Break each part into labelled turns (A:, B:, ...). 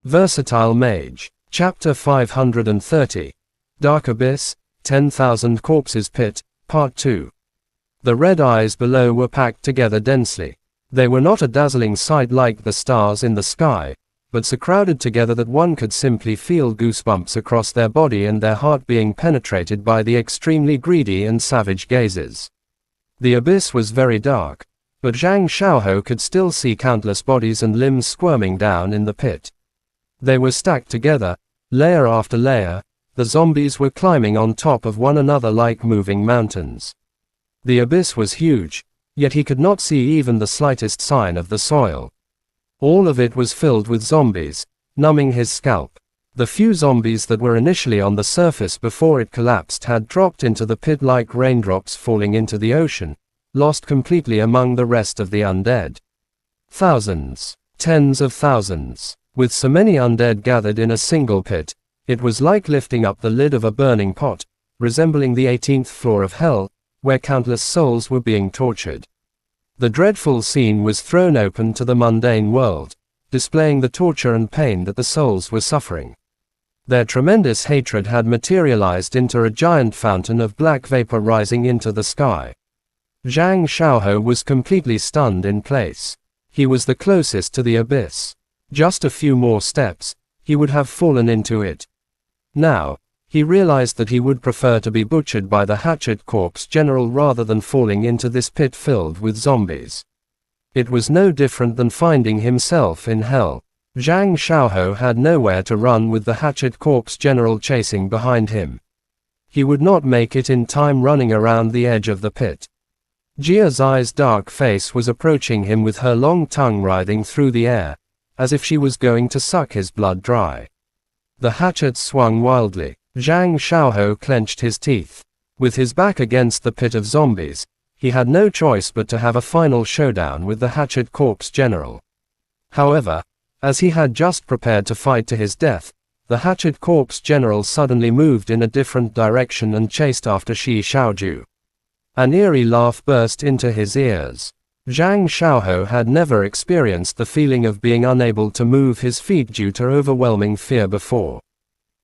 A: Versatile Mage. Chapter 530. Dark Abyss, 10,000 Corpses Pit, Part 2. The red eyes below were packed together densely. They were not a dazzling sight like the stars in the sky, but so crowded together that one could simply feel goosebumps across their body and their heart being penetrated by the extremely greedy and savage gazes. The abyss was very dark, but Zhang Xiaohou could still see countless bodies and limbs squirming down in the pit. They were stacked together, layer after layer. The zombies were climbing on top of one another like moving mountains. The abyss was huge, yet he could not see even the slightest sign of the soil. All of it was filled with zombies, numbing his scalp. The few zombies that were initially on the surface before it collapsed had dropped into the pit like raindrops falling into the ocean, lost completely among the rest of the undead. Thousands, tens of thousands. With so many undead gathered in a single pit, it was like lifting up the lid of a burning pot, resembling the 18th floor of hell, where countless souls were being tortured. The dreadful scene was thrown open to the mundane world, displaying the torture and pain that the souls were suffering. Their tremendous hatred had materialized into a giant fountain of black vapor rising into the sky. Zhang Xiaohou was completely stunned in place. He was the closest to the abyss. Just a few more steps, he would have fallen into it. Now, he realized that he would prefer to be butchered by the hatchet corpse general rather than falling into this pit filled with zombies. It was no different than finding himself in hell. Zhang Xiaohou had nowhere to run with the hatchet corpse general chasing behind him. He would not make it in time running around the edge of the pit. Jia Zai's dark face was approaching him with her long tongue writhing through the air, as if she was going to suck his blood dry. The hatchet swung wildly. Zhang Xiaohou clenched his teeth. With his back against the pit of zombies, he had no choice but to have a final showdown with the hatchet corpse general. However, as he had just prepared to fight to his death, the hatchet corpse general suddenly moved in a different direction and chased after Shi Xiaoju. An eerie laugh burst into his ears. Zhang Xiaohou had never experienced the feeling of being unable to move his feet due to overwhelming fear before.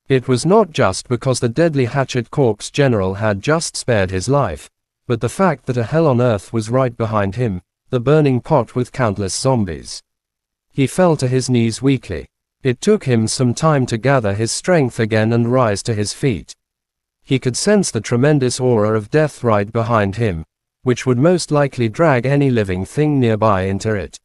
A: It was not just because the deadly hatchet corpse general had just spared his life, but the fact that a hell on earth was right behind him, the burning pot with countless zombies. He fell to his knees weakly. It took him some time to gather his strength again and rise to his feet. He could sense the tremendous aura of death right behind him, which would most likely drag any living thing nearby into it.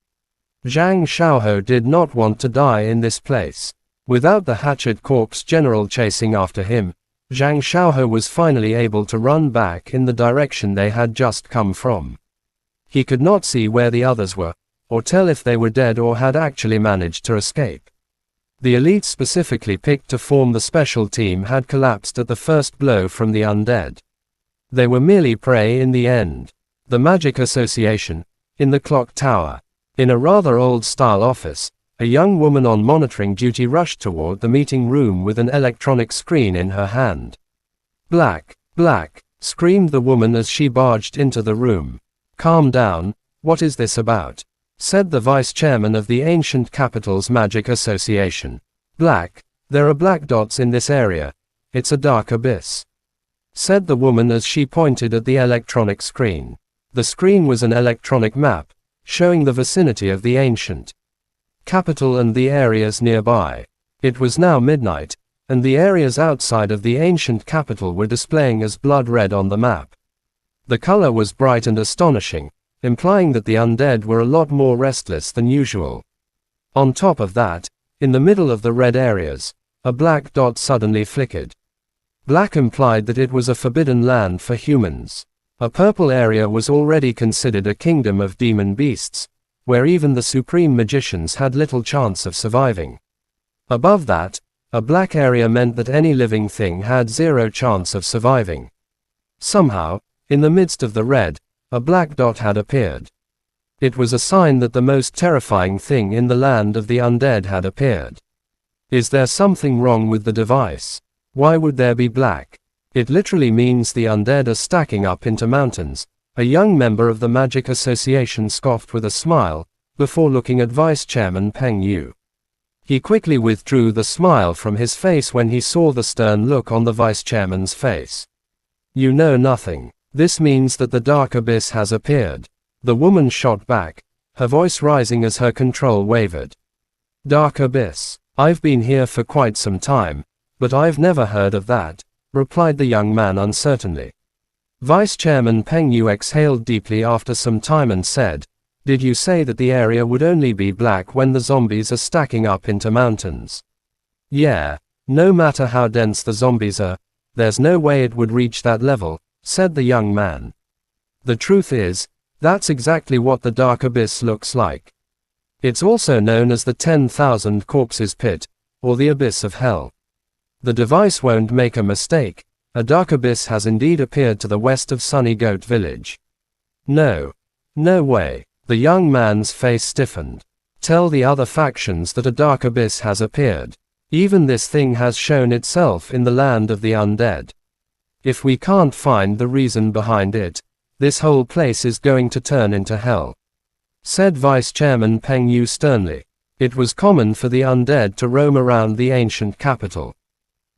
A: Zhang Xiaohou did not want to die in this place. Without the hatchet corpse general chasing after him, Zhang Xiaohou was finally able to run back in the direction they had just come from. He could not see where the others were, or tell if they were dead or had actually managed to escape. The elite specifically picked to form the special team had collapsed at the first blow from the undead. They were merely prey in the end. The Magic Association, in the clock tower. In a rather old-style office, a young woman on monitoring duty rushed toward the meeting room with an electronic screen in her hand. "Black, black," screamed the woman as she barged into the room. "Calm down, what is this about?" said the vice chairman of the Ancient Capital's Magic Association. "Black, there are black dots in this area. It's a dark abyss," said the woman as she pointed at the electronic screen. The screen was an electronic map, showing the vicinity of the Ancient Capital and the areas nearby. It was now midnight, and the areas outside of the Ancient Capital were displaying as blood red on the map. The color was bright and astonishing, implying that the undead were a lot more restless than usual. On top of that, in the middle of the red areas, a black dot suddenly flickered. Black implied that it was a forbidden land for humans. A purple area was already considered a kingdom of demon beasts, where even the supreme magicians had little chance of surviving. Above that, a black area meant that any living thing had zero chance of surviving. Somehow, in the midst of the red, a black dot had appeared. It was a sign that the most terrifying thing in the land of the undead had appeared. Is there something wrong with the device? Why would there be black? It literally means the undead are stacking up into mountains. A young member of the Magic Association scoffed with a smile, before looking at Vice Chairman Peng Yu. He quickly withdrew the smile from his face when he saw the stern look on the vice chairman's face. You know nothing. This means that the dark abyss has appeared. The woman shot back, her voice rising as her control wavered. Dark abyss. I've been here for quite some time, but I've never heard of that, replied the young man uncertainly. Vice Chairman Peng Yu exhaled deeply after some time and said, did you say that the area would only be black when the zombies are stacking up into mountains? Yeah, no matter how dense the zombies are, there's no way it would reach that level, said the young man. The truth is, that's exactly what the dark abyss looks like. It's also known as the 10,000 Corpses Pit, or the Abyss of Hell. The device won't make a mistake. A dark abyss has indeed appeared to the west of Sunny Goat Village. No. No way. The young man's face stiffened. Tell the other factions that a dark abyss has appeared. Even this thing has shown itself in the land of the undead. If we can't find the reason behind it, this whole place is going to turn into hell, said Vice Chairman Peng Yu sternly. It was common for the undead to roam around the ancient capital.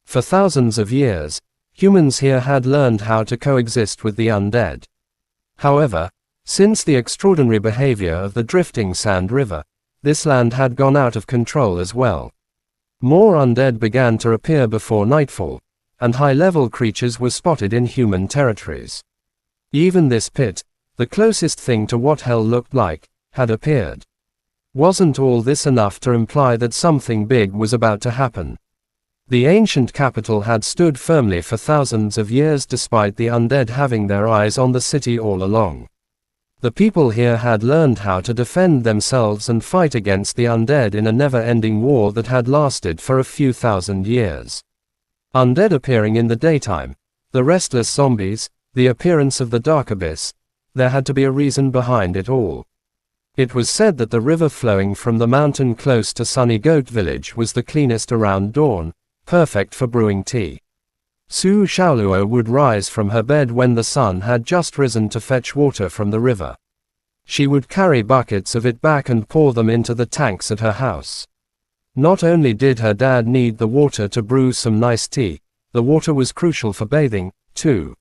A: For thousands of years, humans here had learned how to coexist with the undead. However, since the extraordinary behavior of the drifting sand river, this land had gone out of control as well. More undead began to appear before nightfall, and high-level creatures were spotted in human territories. Even this pit, the closest thing to what hell looked like, had appeared. Wasn't all this enough to imply that something big was about to happen? The ancient capital had stood firmly for thousands of years despite the undead having their eyes on the city all along. The people here had learned how to defend themselves and fight against the undead in a never-ending war that had lasted for a few thousand years. Undead appearing in the daytime, the restless zombies, the appearance of the dark abyss, there had to be a reason behind it all. It was said that the river flowing from the mountain close to Sunny Goat Village was the cleanest around dawn, perfect for brewing tea. Su Xiaoluo would rise from her bed when the sun had just risen to fetch water from the river. She would carry buckets of it back and pour them into the tanks at her house. Not only did her dad need the water to brew some nice tea, the water was crucial for bathing, too.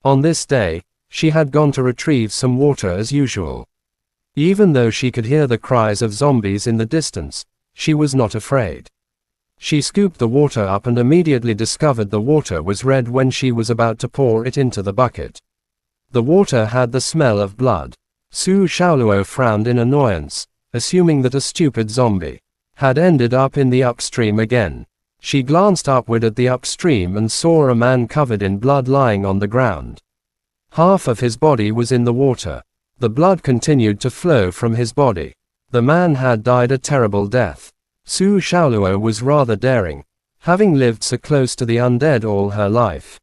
A: On this day, she had gone to retrieve some water as usual. Even though she could hear the cries of zombies in the distance, she was not afraid. She scooped the water up and immediately discovered the water was red when she was about to pour it into the bucket. The water had the smell of blood. Su Xiaoluo frowned in annoyance, assuming that a stupid zombie had ended up in the upstream again. She glanced upward at the upstream and saw a man covered in blood lying on the ground. Half of his body was in the water. The blood continued to flow from his body. The man had died a terrible death. Su Xiaoluo was rather daring, having lived so close to the undead all her life.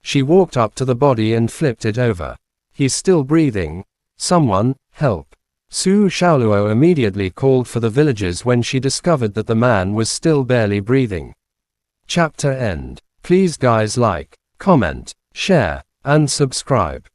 A: She walked up to the body and flipped it over. He's still breathing. Someone, help. Su Xiaoluo immediately called for the villagers when she discovered that the man was still barely breathing. Chapter end. Please guys like, comment, share, and subscribe.